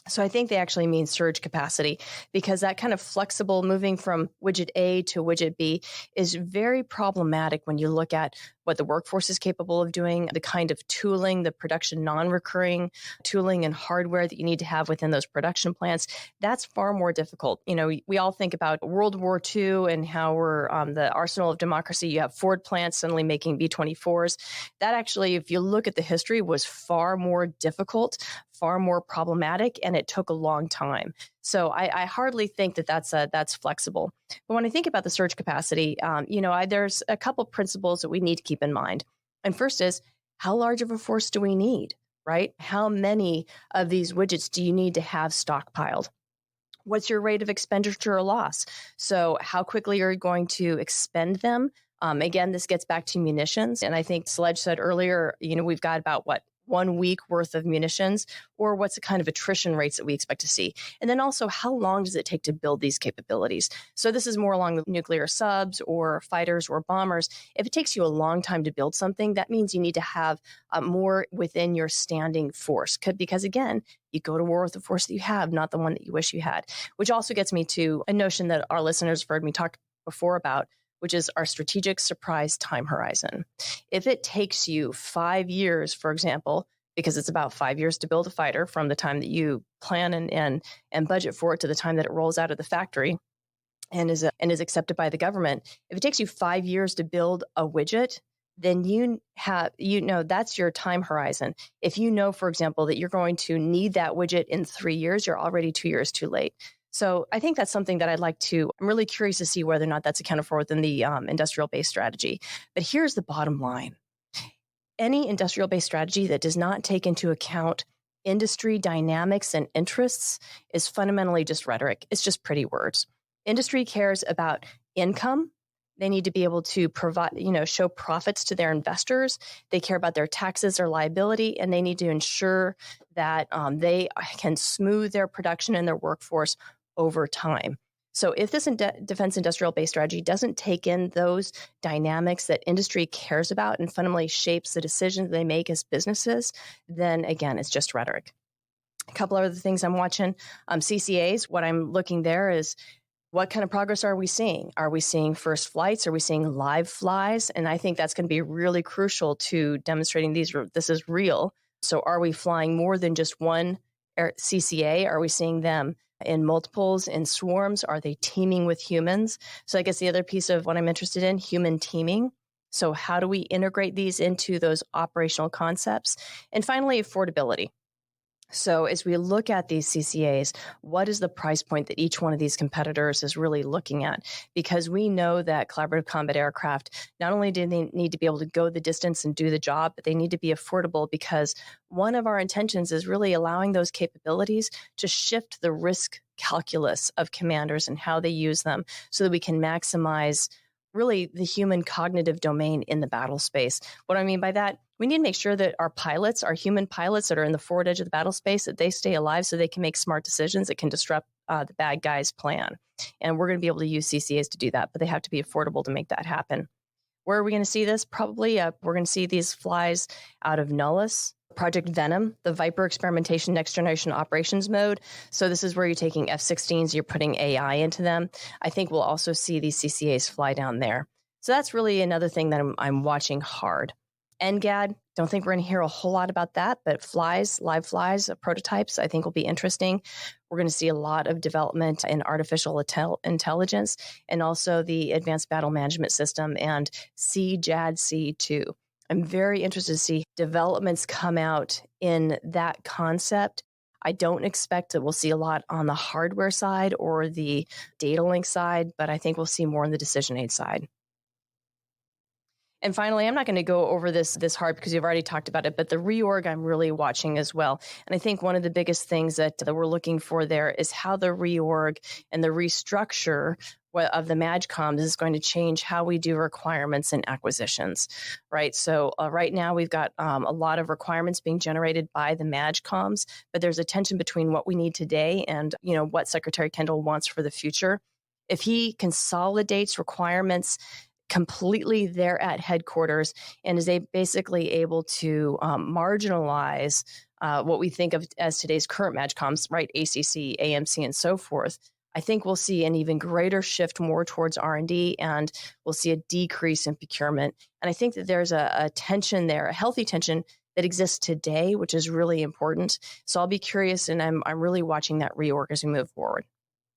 So I think they actually mean surge capacity, because that kind of flexible moving from widget A to widget B is very problematic when you look at what the workforce is capable of doing, the kind of tooling, the production non-recurring tooling and hardware that you need to have within those production plants. That's far more difficult. We all think about World War II and how we're the arsenal of democracy. You have Ford plants suddenly making B-24s. That actually, if you look at the history, was far more difficult, far more problematic, and it took a long time. So I hardly think that that's flexible. But when I think about the surge capacity, there's a couple principles that we need to keep in mind. And first is, how large of a force do we need, right? How many of these widgets do you need to have stockpiled? What's your rate of expenditure or loss? So how quickly are you going to expend them? Again, this gets back to munitions. And I think Sledge said earlier, we've got about 1 week worth of munitions, or what's the kind of attrition rates that we expect to see? And then also, how long does it take to build these capabilities? So this is more along the nuclear subs or fighters or bombers. If it takes you a long time to build something, that means you need to have more within your standing force. Because again, you go to war with the force that you have, not the one that you wish you had, which also gets me to a notion that our listeners have heard me talk before about, which is our strategic surprise time horizon. If it takes you 5 years, for example, because it's about 5 years to build a fighter from the time that you plan and budget for it to the time that it rolls out of the factory and is accepted by the government, if it takes you 5 years to build a widget, then that's your time horizon. If you know, for example, that you're going to need that widget in 3 years, you're already 2 years too late. So I think that's something that I'm really curious to see whether or not that's accounted for within the industrial base strategy. But here's the bottom line. Any industrial base strategy that does not take into account industry dynamics and interests is fundamentally just rhetoric. It's just pretty words. Industry cares about income. They need to be able to provide, show profits to their investors. They care about their taxes or liability, and they need to ensure that they can smooth their production and their workforce over time. So if this defense industrial base strategy doesn't take in those dynamics that industry cares about and fundamentally shapes the decisions they make as businesses, then again, it's just rhetoric. A couple other things I'm watching, CCAs, what I'm looking there is What kind of progress are we seeing? Are we seeing first flights? Are we seeing live flies? And I think that's going to be really crucial to demonstrating this is real. So are we flying more than just one CCA? Are we seeing them in multiples, in swarms? Are they teaming with humans? So I guess the other piece of what I'm interested in, human teaming. So how do we integrate these into those operational concepts? And finally, affordability. So as we look at these CCAs, what is the price point that each one of these competitors is really looking at? Because we know that collaborative combat aircraft, not only do they need to be able to go the distance and do the job, but they need to be affordable, because one of our intentions is really allowing those capabilities to shift the risk calculus of commanders and how they use them so that we can maximize really the human cognitive domain in the battle space. What I mean by that, we need to make sure that our pilots, our human pilots that are in the forward edge of the battle space, that they stay alive so they can make smart decisions that can disrupt the bad guys' plan. And we're going to be able to use CCAs to do that, but they have to be affordable to make that happen. Where are we going to see this? Probably we're going to see these flies out of Nullus, Project Venom, the Viper experimentation next generation operations mode. So this is where you're taking F-16s, you're putting AI into them. I think we'll also see these CCAs fly down there. So that's really another thing that I'm watching hard. NGAD, don't think we're going to hear a whole lot about that, but flies, live flies, prototypes, I think will be interesting. We're going to see a lot of development in artificial intelligence and also the Advanced Battle Management System and CJADC2. I'm very interested to see developments come out in that concept. I don't expect that we'll see a lot on the hardware side or the data link side, but I think we'll see more on the decision aid side. And finally, I'm not going to go over this hard because you've already talked about it, but the reorg I'm really watching as well. And I think one of the biggest things that we're looking for there is how the reorg and the restructure of the MAGCOMs is going to change how we do requirements and acquisitions, right? So right now we've got a lot of requirements being generated by the MAGCOMs, but there's a tension between what we need today and what Secretary Kendall wants for the future. If he consolidates requirements completely there at headquarters and is basically able to marginalize what we think of as today's current MAGCOMs, right? ACC, AMC, and so forth. I think we'll see an even greater shift more towards R&D, and we'll see a decrease in procurement. And I think that there's a tension there, a healthy tension that exists today, which is really important. So I'll be curious, and I'm really watching that reorg as we move forward.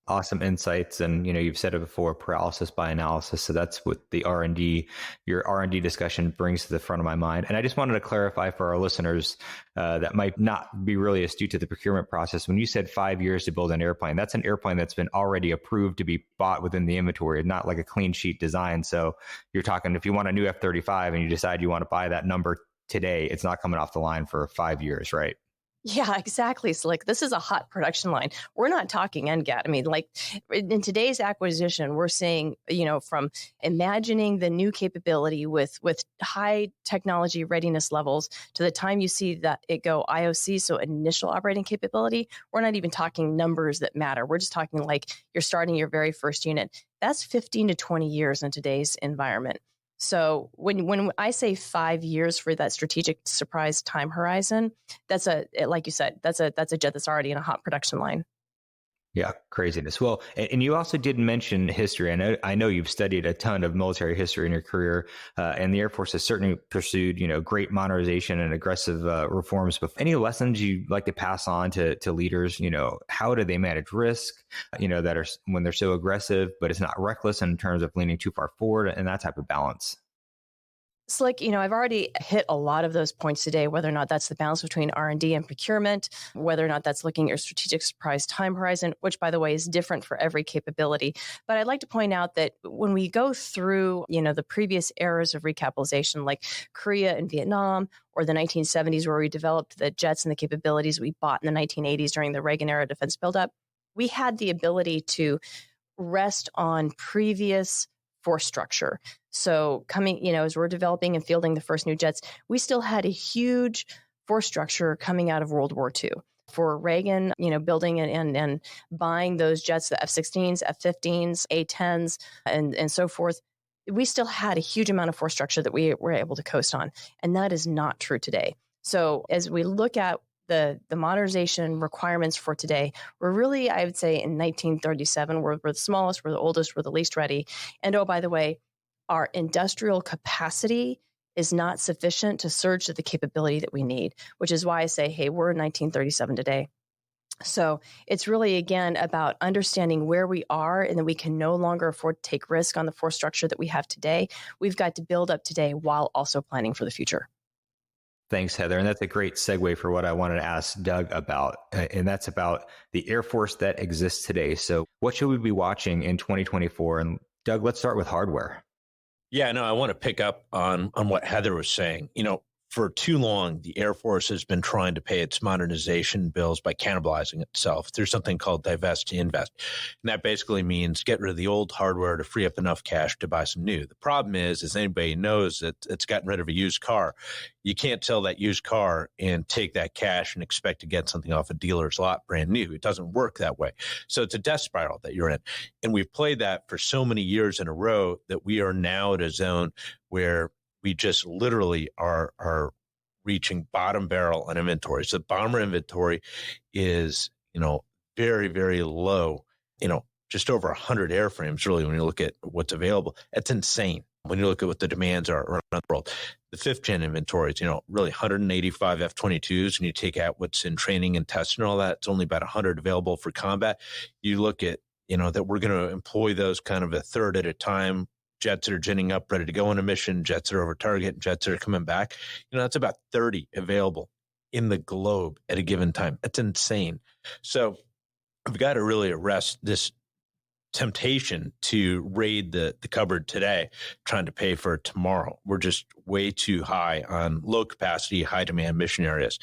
Awesome insights. And, you've said it before, paralysis by analysis. So that's what your R&D discussion brings to the front of my mind. And I just wanted to clarify for our listeners that might not be really astute to the procurement process. When you said 5 years to build an airplane, that's an airplane that's been already approved to be bought within the inventory, not like a clean sheet design. So you're talking, if you want a new F-35 and you decide you want to buy that number today, it's not coming off the line for 5 years, right? Yeah, exactly. So this is a hot production line. We're not talking NGAD. I mean, in today's acquisition, we're seeing, from imagining the new capability with high technology readiness levels to the time you see that it go IOC, so initial operating capability, we're not even talking numbers that matter. We're just talking you're starting your very first unit. That's 15 to 20 years in today's environment. So when I say 5 years for that strategic surprise time horizon, like you said, that's a jet that's already in a hot production line. Yeah, craziness. Well, and you also did mention history. I know you've studied a ton of military history in your career, and the Air Force has certainly pursued, great modernization and aggressive reforms. But any lessons you'd like to pass on to leaders? How do they manage risk? That are when they're so aggressive, but it's not reckless in terms of leaning too far forward and that type of balance. Slick, I've already hit a lot of those points today, whether or not that's the balance between R&D and procurement, whether or not that's looking at your strategic surprise time horizon, which, by the way, is different for every capability. But I'd like to point out that when we go through, the previous eras of recapitalization, like Korea and Vietnam, or the 1970s, where we developed the jets and the capabilities we bought in the 1980s during the Reagan era defense buildup, we had the ability to rest on previous force structure. So as we're developing and fielding the first new jets, we still had a huge force structure coming out of World War II. For Reagan, building and buying those jets, the F-16s, F-15s, A-10s, and so forth, we still had a huge amount of force structure that we were able to coast on. And that is not true today. So as we look at the modernization requirements for today were really, I would say, in 1937, we're the smallest, we're the oldest, we're the least ready. And oh, by the way, our industrial capacity is not sufficient to surge to the capability that we need, which is why I say, hey, we're in 1937 today. So it's really, again, about understanding where we are and that we can no longer afford to take risk on the force structure that we have today. We've got to build up today while also planning for the future. Thanks, Heather. And that's a great segue for what I wanted to ask Doug about. And that's about the Air Force that exists today. So what should we be watching in 2024? And Doug, let's start with hardware. Yeah, no, I want to pick up on what Heather was saying. For too long, the Air Force has been trying to pay its modernization bills by cannibalizing itself. There's something called divest to invest. And that basically means get rid of the old hardware to free up enough cash to buy some new. The problem is, as anybody knows, that it's gotten rid of a used car. You can't sell that used car and take that cash and expect to get something off a dealer's lot brand new. It doesn't work that way. So it's a death spiral that you're in. And we've played that for so many years in a row that we are now at a zone where we just literally are reaching bottom barrel on inventory. So bomber inventory is, very, very low, just over 100 airframes, really, when you look at what's available. That's insane when you look at what the demands are around the world. The fifth gen inventory is, really 185 F-22s, and you take out what's in training and testing and all that, it's only about 100 available for combat. You look at, that we're going to employ those kind of a third at a time. Jets that are ginning up, ready to go on a mission, jets that are over target, jets that are coming back. That's about 30 available in the globe at a given time. That's insane. So we've got to really arrest this temptation to raid the cupboard today, trying to pay for it tomorrow. We're just way too high on low capacity, high demand mission areas.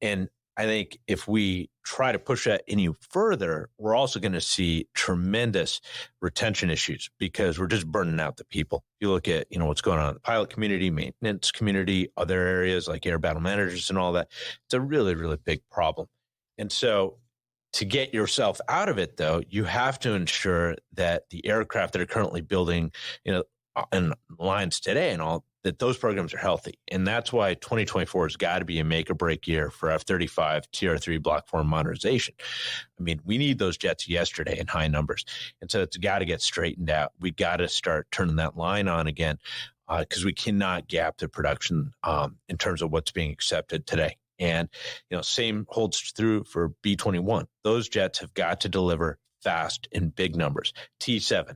And I think if we try to push that any further, we're also going to see tremendous retention issues because we're just burning out the people. You look at, what's going on in the pilot community, maintenance community, other areas like air battle managers and all that. It's a really, really big problem. And so to get yourself out of it, though, you have to ensure that the aircraft that are currently building, in lines today and all, that those programs are healthy. And that's why 2024 has got to be a make or break year for F-35, TR-3 block 4 modernization. I mean, we need those jets yesterday in high numbers. And so it's got to get straightened out. We got to start turning that line on again because we cannot gap the production in terms of what's being accepted today. And, same holds true for B-21. Those jets have got to deliver fast in big numbers. T-7,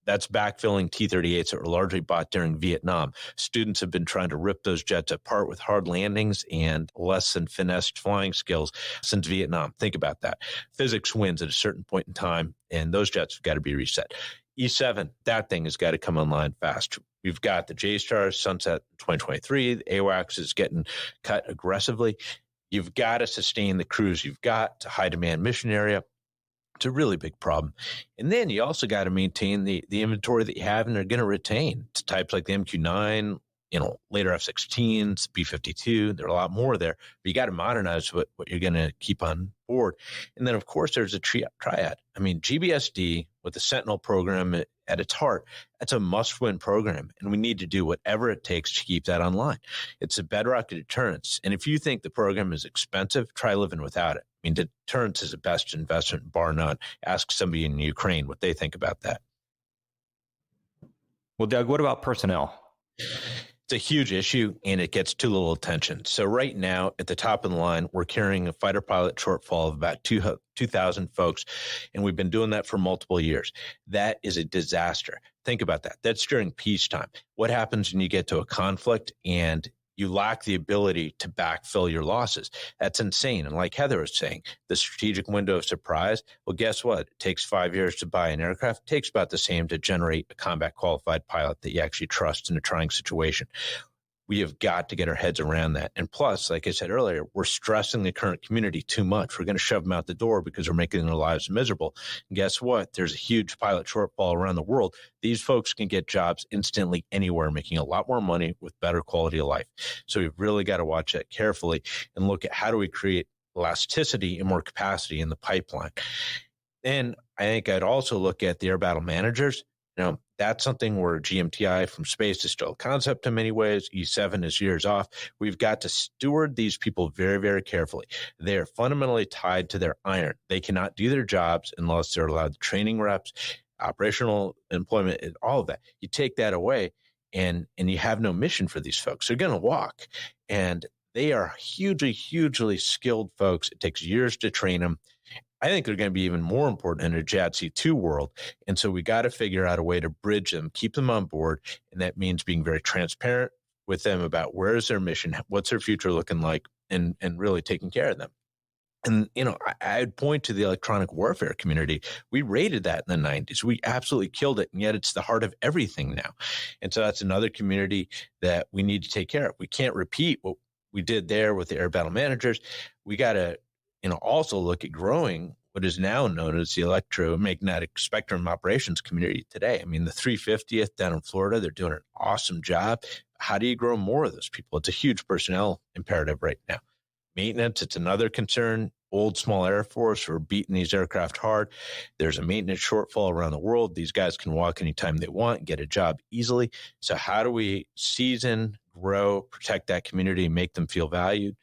that's backfilling T-38s that were largely bought during Vietnam. Students have been trying to rip those jets apart with hard landings and less than finessed flying skills since Vietnam. Think about that. Physics wins at a certain point in time, and those jets have got to be reset. E-7, that thing has got to come online fast. We've got the J-Stars sunset in 2023. The AWACS is getting cut aggressively. You've got to sustain the crews. You've got to high demand mission area. It's a really big problem. And then you also got to maintain the inventory that you have and are going to retain. It's types like the MQ-9, later F-16s, B-52. There are a lot more there. But you got to modernize what you're going to keep on board. And then, of course, there's a triad. I mean, GBSD with the Sentinel program at its heart, that's a must-win program. And we need to do whatever it takes to keep that online. It's a bedrock of deterrence. And if you think the program is expensive, try living without it. I mean, deterrence is the best investment, bar none. Ask somebody in Ukraine what they think about that. Well, Doug, what about personnel? It's a huge issue, and it gets too little attention. So right now, at the top of the line, we're carrying a fighter pilot shortfall of about 2,000 folks, and we've been doing that for multiple years. That is a disaster. Think about that. That's during peacetime. What happens when you get to a conflict and you lack the ability to backfill your losses? That's insane. And like Heather was saying, the strategic window of surprise, well, guess what? It takes 5 years to buy an aircraft. It takes about the same to generate a combat qualified pilot that you actually trust in a trying situation. We have got to get our heads around that. And plus, like I said earlier, we're stressing the current community too much. We're going to shove them out the door because we're making their lives miserable. And guess what? There's a huge pilot shortfall around the world. These folks can get jobs instantly anywhere, making a lot more money with better quality of life. So we've really got to watch that carefully and look at how do we create elasticity and more capacity in the pipeline. And I think I'd also look at the air battle managers. That's something where GMTI from space is still a concept in many ways. E7 is years off. We've got to steward these people very, very carefully. They are fundamentally tied to their iron. They cannot do their jobs unless they're allowed training reps, operational employment, and all of that. You take that away and you have no mission for these folks. They're going to walk. And they are hugely, hugely skilled folks. It takes years to train them. I think they're going to be even more important in a JADC2 world. And so we got to figure out a way to bridge them, keep them on board. And that means being very transparent with them about where is their mission, what's their future looking like, and really taking care of them. And, I'd point to the electronic warfare community. We raided that in the 90s. We absolutely killed it. And yet it's the heart of everything now. And so that's another community that we need to take care of. We can't repeat what we did there with the air battle managers. We got to also look at growing what is now known as the electromagnetic spectrum operations community today. I mean, the 350th down in Florida, they're doing an awesome job. How do you grow more of those people? It's a huge personnel imperative right now. Maintenance, it's another concern. Old small Air Force, we're beating these aircraft hard. There's a maintenance shortfall around the world. These guys can walk anytime they want, get a job easily. So how do we season, grow, protect that community, make them feel valued?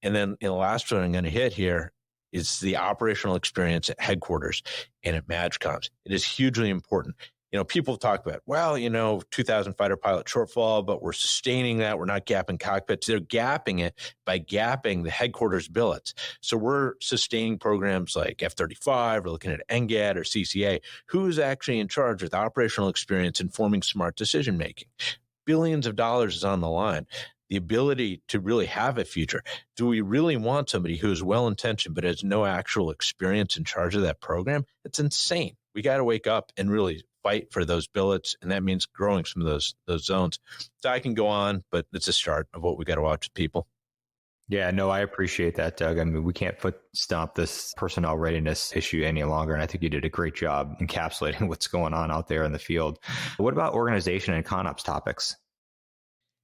And then the last one I'm going to hit here is the operational experience at headquarters and at MAGCOMs. It is hugely important. People talk about, 2,000 fighter pilot shortfall, but we're sustaining that. We're not gapping cockpits. They're gapping it by gapping the headquarters billets. So we're sustaining programs like F-35, we're looking at NGAD or CCA. Who's actually in charge with operational experience informing smart decision-making? Billions of dollars is on the line. The ability to really have a future. Do we really want somebody who is well-intentioned but has no actual experience in charge of that program? It's insane. We got to wake up and really fight for those billets, and that means growing some of those zones. So I can go on, but it's a start of what we got to watch with people. Yeah, no, I appreciate that, Doug. I mean, we can't stomp this personnel readiness issue any longer, and I think you did a great job encapsulating what's going on out there in the field. What about organization and Conops topics?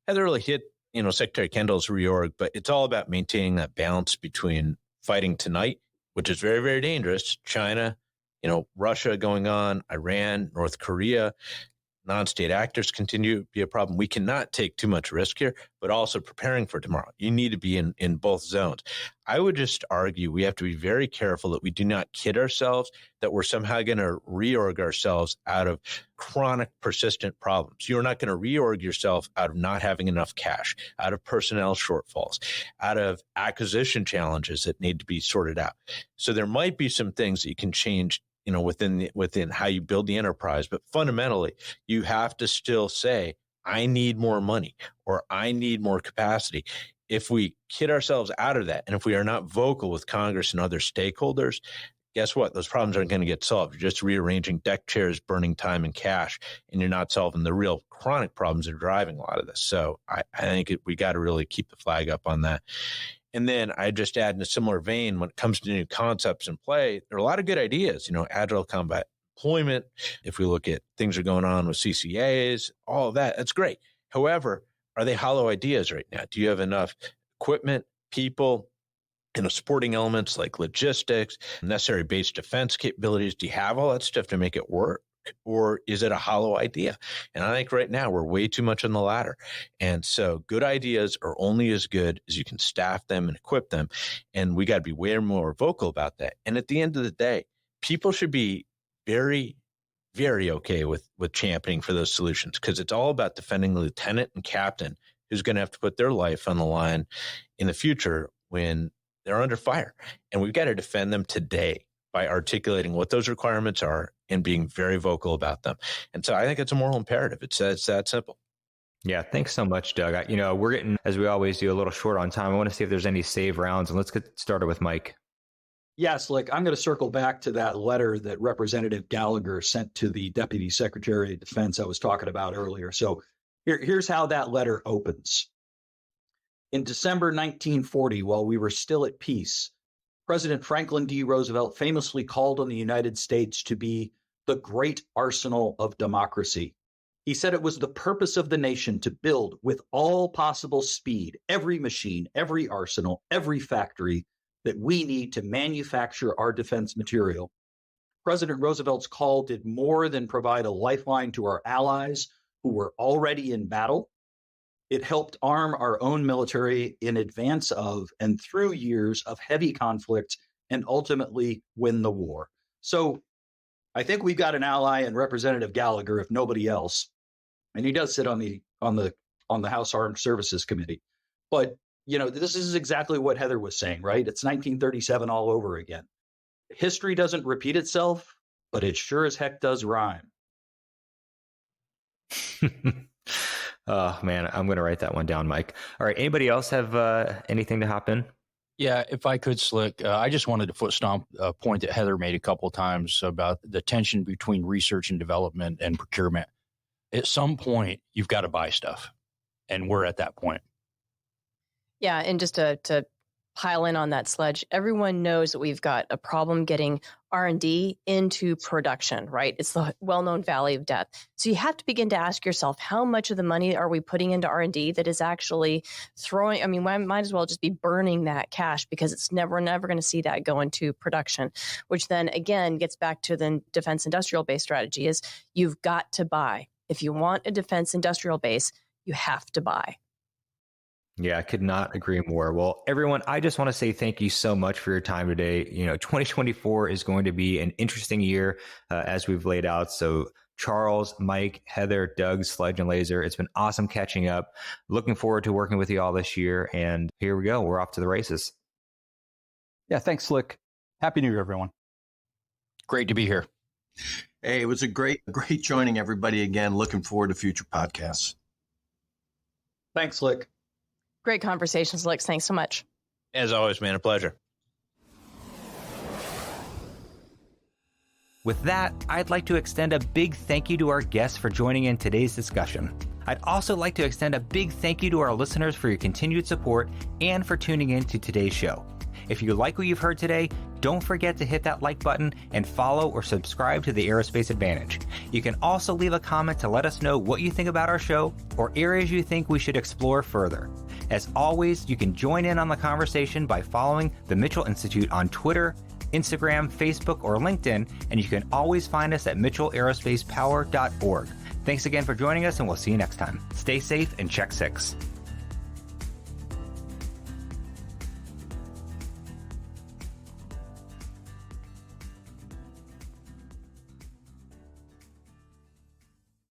Hasn't really hit Secretary Kendall's reorg, but it's all about maintaining that balance between fighting tonight, which is very, very dangerous. China, Russia going on, Iran, North Korea, non-state actors continue to be a problem. We cannot take too much risk here, but also preparing for tomorrow. You need to be in both zones. I would just argue we have to be very careful that we do not kid ourselves that we're somehow going to reorg ourselves out of chronic, persistent problems. You're not going to reorg yourself out of not having enough cash, out of personnel shortfalls, out of acquisition challenges that need to be sorted out. So there might be some things that you can change within how you build the enterprise. But fundamentally, you have to still say, I need more money or I need more capacity. If we kid ourselves out of that, and if we are not vocal with Congress and other stakeholders, guess what? Those problems aren't going to get solved. You're just rearranging deck chairs, burning time and cash, and you're not solving the real chronic problems that are driving a lot of this. So I think we got to really keep the flag up on that. And then I just add in a similar vein, when it comes to new concepts in play, there are a lot of good ideas, agile combat deployment. If we look at things that are going on with CCAs, all of that, that's great. However, are they hollow ideas right now? Do you have enough equipment, people, supporting elements like logistics, necessary base defense capabilities? Do you have all that stuff to make it work? Or is it a hollow idea? And I think right now we're way too much on the latter. And so good ideas are only as good as you can staff them and equip them. And we got to be way more vocal about that. And at the end of the day, people should be very, very okay with championing for those solutions, because it's all about defending the lieutenant and captain who's going to have to put their life on the line in the future when they're under fire. And we've got to defend them today by articulating what those requirements are and being very vocal about them. And so I think it's a moral imperative. It's that simple. Yeah, thanks so much, Doug. We're getting, as we always do, a little short on time. I want to see if there's any save rounds, and let's get started with Mike. Yes, I'm going to circle back to that letter that Representative Gallagher sent to the Deputy Secretary of Defense I was talking about earlier. So here's how that letter opens. In December 1940, while we were still at peace, President Franklin D. Roosevelt famously called on the United States to be the great arsenal of democracy. He said it was the purpose of the nation to build with all possible speed every machine, every arsenal, every factory that we need to manufacture our defense material. President Roosevelt's call did more than provide a lifeline to our allies who were already in battle. It helped arm our own military in advance of and through years of heavy conflict and ultimately win the war. So I think we've got an ally in Representative Gallagher, if nobody else, and he does sit on the House Armed Services Committee. But this is exactly what Heather was saying, right? It's 1937 all over again. History doesn't repeat itself, but it sure as heck does rhyme. Oh, man, I'm going to write that one down, Mike. All right. Anybody else have anything to hop in? Yeah, if I could, Slick, I just wanted to foot stomp a point that Heather made a couple of times about the tension between research and development and procurement. At some point, you've got to buy stuff, and we're at that point. Yeah, and just to pile in on that, Sledge, everyone knows that we've got a problem getting R&D into production, right? It's the well-known valley of death. So you have to begin to ask yourself, how much of the money are we putting into R&D that is actually throwing, I mean, we might as well just be burning that cash because we're never going to see that go into production, which then again gets back to the defense industrial base strategy is you've got to buy. If you want a defense industrial base, you have to buy. Yeah, I could not agree more. Well, everyone, I just want to say thank you so much for your time today. 2024 is going to be an interesting year as we've laid out. So Charles, Mike, Heather, Doug, Sledge, and Laser, it's been awesome catching up. Looking forward to working with you all this year. And here we go. We're off to the races. Yeah, thanks, Slick. Happy New Year, everyone. Great to be here. Hey, it was a great joining everybody again. Looking forward to future podcasts. Thanks, Slick. Great conversations, Lex. Thanks so much. As always, man, a pleasure. With that, I'd like to extend a big thank you to our guests for joining in today's discussion. I'd also like to extend a big thank you to our listeners for your continued support and for tuning in to today's show. If you like what you've heard today, don't forget to hit that like button and follow or subscribe to the Aerospace Advantage. You can also leave a comment to let us know what you think about our show or areas you think we should explore further. As always, you can join in on the conversation by following the Mitchell Institute on Twitter, Instagram, Facebook, or LinkedIn, and you can always find us at mitchellaerospacepower.org. Thanks again for joining us, and we'll see you next time. Stay safe and check 6.